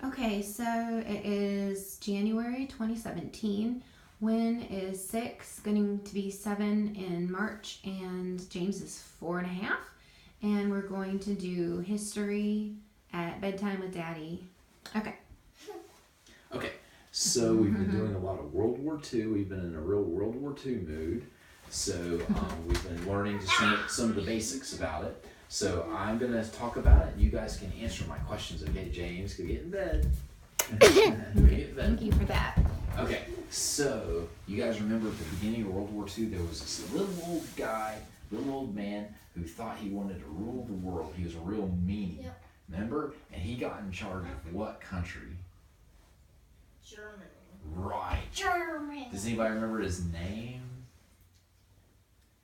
Okay, so it is January 2017. Wynn is 6, going to be 7 in March, and James is 4.5. And we're going to do history at bedtime with Daddy. Okay. Okay, so we've been doing a lot of World War II. We've been in a real World War II mood. So we've been learning just some of the basics about it. So I'm going to talk about it, and you guys can answer my questions. Okay, James, go get in bed. Thank you for that. Okay, so you guys remember at the beginning of World War II, there was this little old guy, little old man, who thought he wanted to rule the world. He was a real meanie. Yep. Remember? And he got in charge of what country? Germany. Right. Germany. Does anybody remember his name?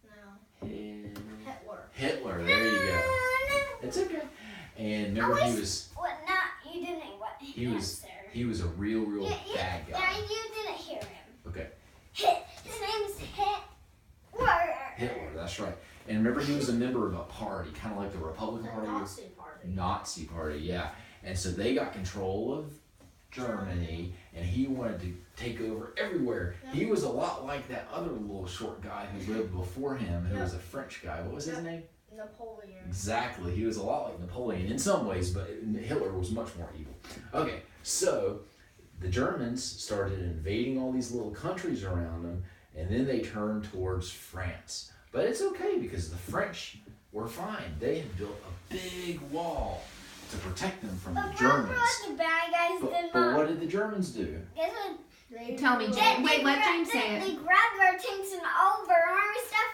No. Hitler. Hitler, there you go. It's okay. And remember he was... What, not, you didn't, what? He was a real bad guy. Yeah, you didn't hear him. Okay. His name's Hitler. Hitler, that's right. And remember he was a member of a party, kind of like the Republican Party. Nazi Party. Nazi Party, yeah. And so they got control of Germany, and he wanted to take over everywhere. Yeah. He was a lot like that other little short guy who lived before him, who was a French guy. What was his name? Napoleon. Exactly. He was a lot like Napoleon in some ways, but Hitler was much more evil. Okay, so the Germans started invading all these little countries around them, and then they turned towards France. But it's okay because the French were fine. They had built a big wall to protect them from the Germans. What the bad guys did but what did the Germans do? Guess what? Tell me, James. Wait, let James say it. They grabbed our tanks and all of our army stuff,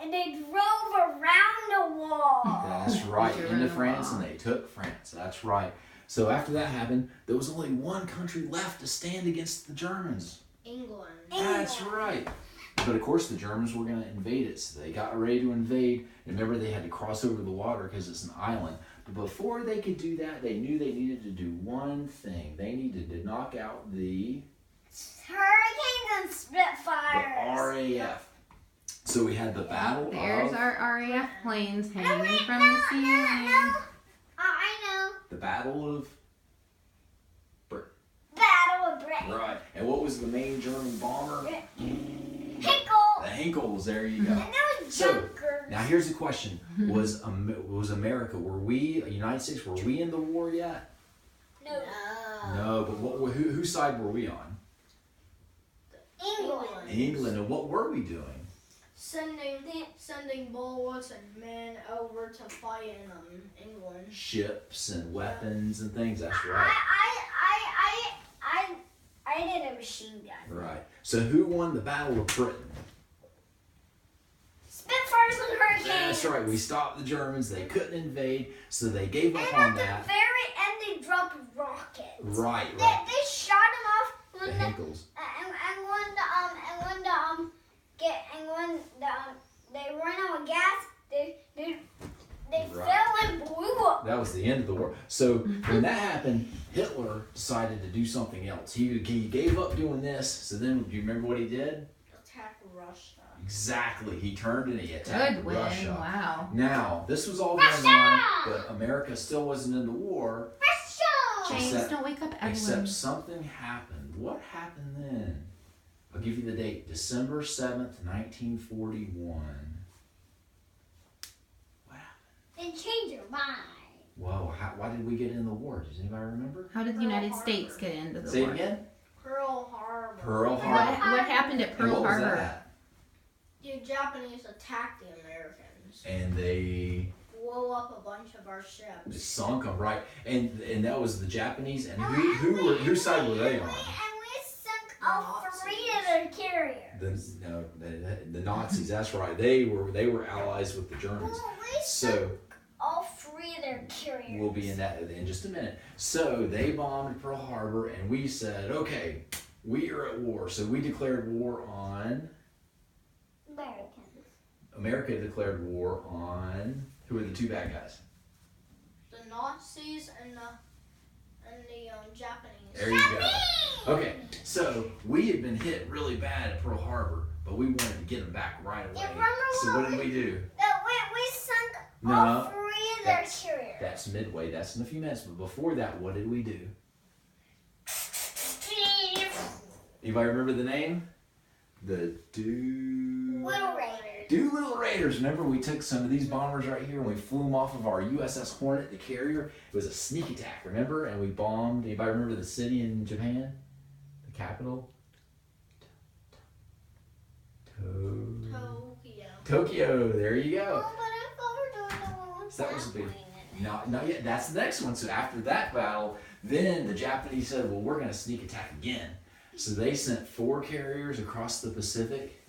and they drove around the wall. That's right, into France, and they took France. That's right. So after that happened, there was only one country left to stand against the Germans. England. That's right. But of course the Germans were going to invade it, so they got ready to invade. And remember, they had to cross over the water because it's an island. But before they could do that, they knew they needed to do one thing. They needed to knock out the Hurricanes and Spitfires. The RAF. So we had the battle There's of... our RAF planes hanging from the ceiling. I know. The Battle of... Battle of Britain. Right. And what was the main German bomber? Hinkle. The Hinkles, there you go. And that was Junkers. Now here's the question. Was America, United States, were we in the war yet? No. No, but whose side were we on? England. England. And what were we doing? Sending bullets and men over to fight in England. Ships and weapons and things, that's right. I did a machine gun. Right. So who won the Battle of Britain? Spitfires and Hurricanes. That's right. We stopped the Germans. They couldn't invade, so they gave up on And that. at the very end, they dropped rockets. Right. They shot them off. The Hinkles. They ran out of gas, they fell and blew up. That was the end of the war. So when that happened, Hitler decided to do something else. He gave up doing this. So then, do you remember what he did? Attack Russia. Exactly. He turned and he attacked Good win. Russia. Wow. Now, this was all going on, but America still wasn't in the war. Russia! James, don't wake up everyone. Except something happened. What happened then? I'll give you the date. December 7th, 1941. What happened? Then change your mind. Whoa, why did we get in the war? Does anybody remember? How did the United States get into the Say war? it again? Pearl Harbor. Pearl Harbor. What happened at Pearl And what Harbor? was that? The Japanese attacked the Americans. And they Blow up a bunch of our They ships. sunk them, right? And that was the Japanese. And whose side were they on? And we sunk all three of their carriers. The Nazis. That's right. They were allies with the Germans. Well, we So sunk all three of their carriers. we'll be in that in just a minute. So they bombed Pearl Harbor, and we said, okay, we are at war. So we declared war on. Americans. America declared war on. Who were the two bad guys? The Nazis and the Japanese. There you go. Okay, so we had been hit really bad at Pearl Harbor, but we wanted to get them back right away. So what did we do? We sunk all three of their carriers. That's midway. That's in a few minutes. But before that, what did we do? Anybody remember the name? The Little Raiders. Doolittle Raiders. Remember, we took some of these bombers right here and we flew them off of our USS Hornet, the carrier. It was a sneak attack, remember? And we bombed. Anybody remember the city in Japan? The capital? Tokyo. There you go. Oh, but I thought we were doing the one with So that was a big. Franklin in it. Not yet. That's the next one. So after that battle, then the Japanese said, well, we're going to sneak attack again. So they sent 4 carriers across the Pacific,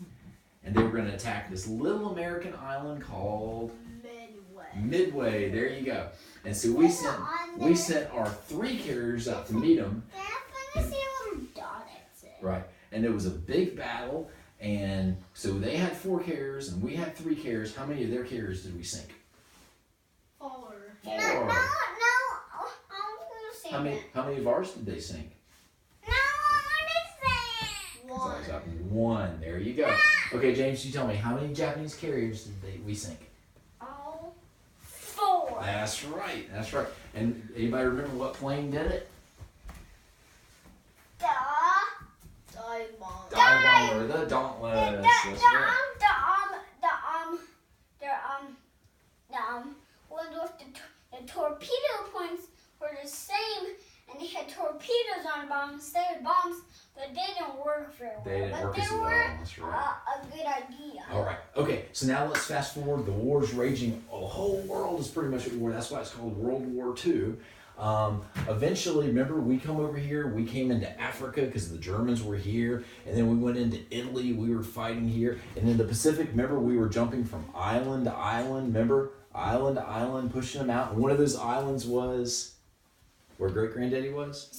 and they were going to attack this little American island called Midway. There you go. And so we sent our 3 carriers out to meet them. That's when I see a little dot exit. Right. And it was a big battle. And so they had 4 carriers, and we had 3 carriers. How many of their carriers did we sink? 4. 4. No, I was gonna say How many of ours did they sink? No, I want to say 1. There you go. Okay, James, you tell me, how many Japanese carriers did we sink? All 4. That's right. That's right. And anybody remember what plane did it? Dive bomb. Dive bomber, the Dauntless. That's right. The torpedo points were the same, and they had torpedoes on the bottom instead of bombs, but they didn't work very well. They didn't work as But well. they were That's right. a good idea. All right. Okay. So now let's fast forward. The war's raging. The whole world is pretty much at war. That's why it's called World War II. Eventually, remember, we come over here. We came into Africa because the Germans were here, and then we went into Italy. We were fighting here, and in the Pacific. Remember, we were jumping from island to island. Remember, island to island, pushing them out. And one of those islands was where Great Granddaddy was.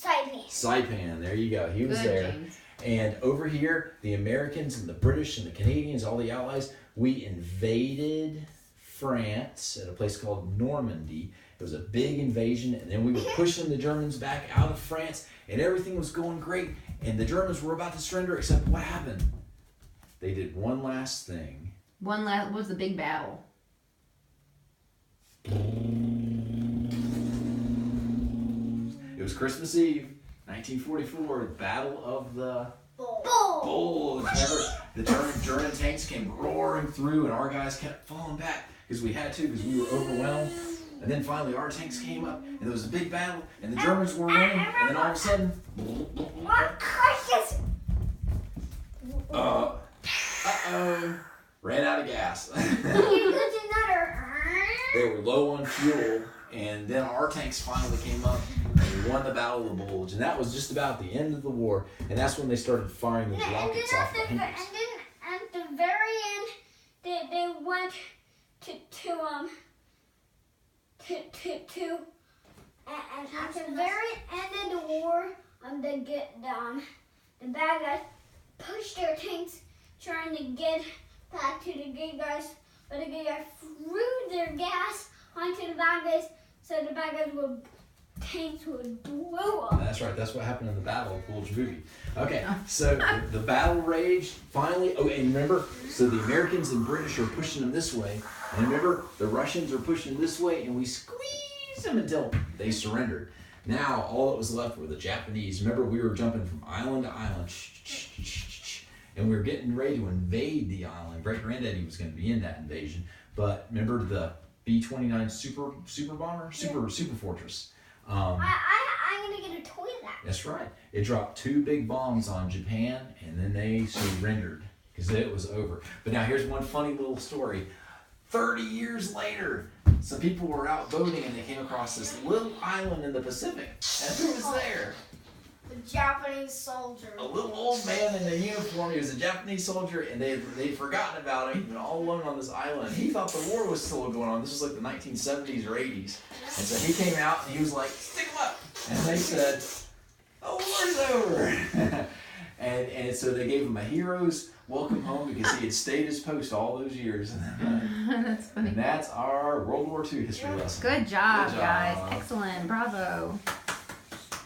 Saipan. There you go. He was Good, there. James. And over here, the Americans and the British and the Canadians, all the Allies, we invaded France at a place called Normandy. It was a big invasion, and then we were pushing the Germans back out of France, and everything was going great, and the Germans were about to surrender, except what happened? They did one last thing. What was the big battle? It was Christmas Eve, 1944, the Battle of the Bulge. Remember, the German tanks came roaring through, and our guys kept falling back because we had to, because we were overwhelmed. And then finally our tanks came up, and there was a big battle, and the Germans were winning, and then all of a sudden, ran out of gas. They were low on fuel, and then our tanks finally came up, and we won the Battle of the Bulge, and that was just about the end of the war, and that's when they started firing these rockets off the And then Hinkers. at the very end, they went and at the very end of the war, the bad guys pushed their tanks trying to get back to the good guys, but the good guys threw their gas onto the bad guys, so the bad guys tanks would blow up. That's right. That's what happened in the Battle of Bulge Boogie. Okay, so the battle raged. Finally, oh, and remember, so the Americans and British are pushing them this way, and remember, the Russians are pushing them this way, and we squeezed them until they surrendered. Now, all that was left were the Japanese. Remember, we were jumping from island to island, and we were getting ready to invade the island. Great Granddaddy was going to be in that invasion, but remember the B-29 super bomber, super fortress. I'm gonna get a toy of that. That's right. It dropped 2 big bombs on Japan, and then they surrendered because it was over. But now here's one funny little story. 30 years later, some people were out boating, and they came across this little island in the Pacific. And who was there? The Japanese soldier. A little old man in a uniform. He was a Japanese soldier, and they'd forgotten about him. He'd been all alone on this island. He thought the war was still going on. This was like the 1970s or 80s. And so he came out, and he was like, "Stick him up!" And they said, "The war's over." and so they gave him a hero's welcome home because he had stayed his post all those years. That's funny. And that's our World War II history lesson. Good job, Good job. guys. Excellent. Bravo.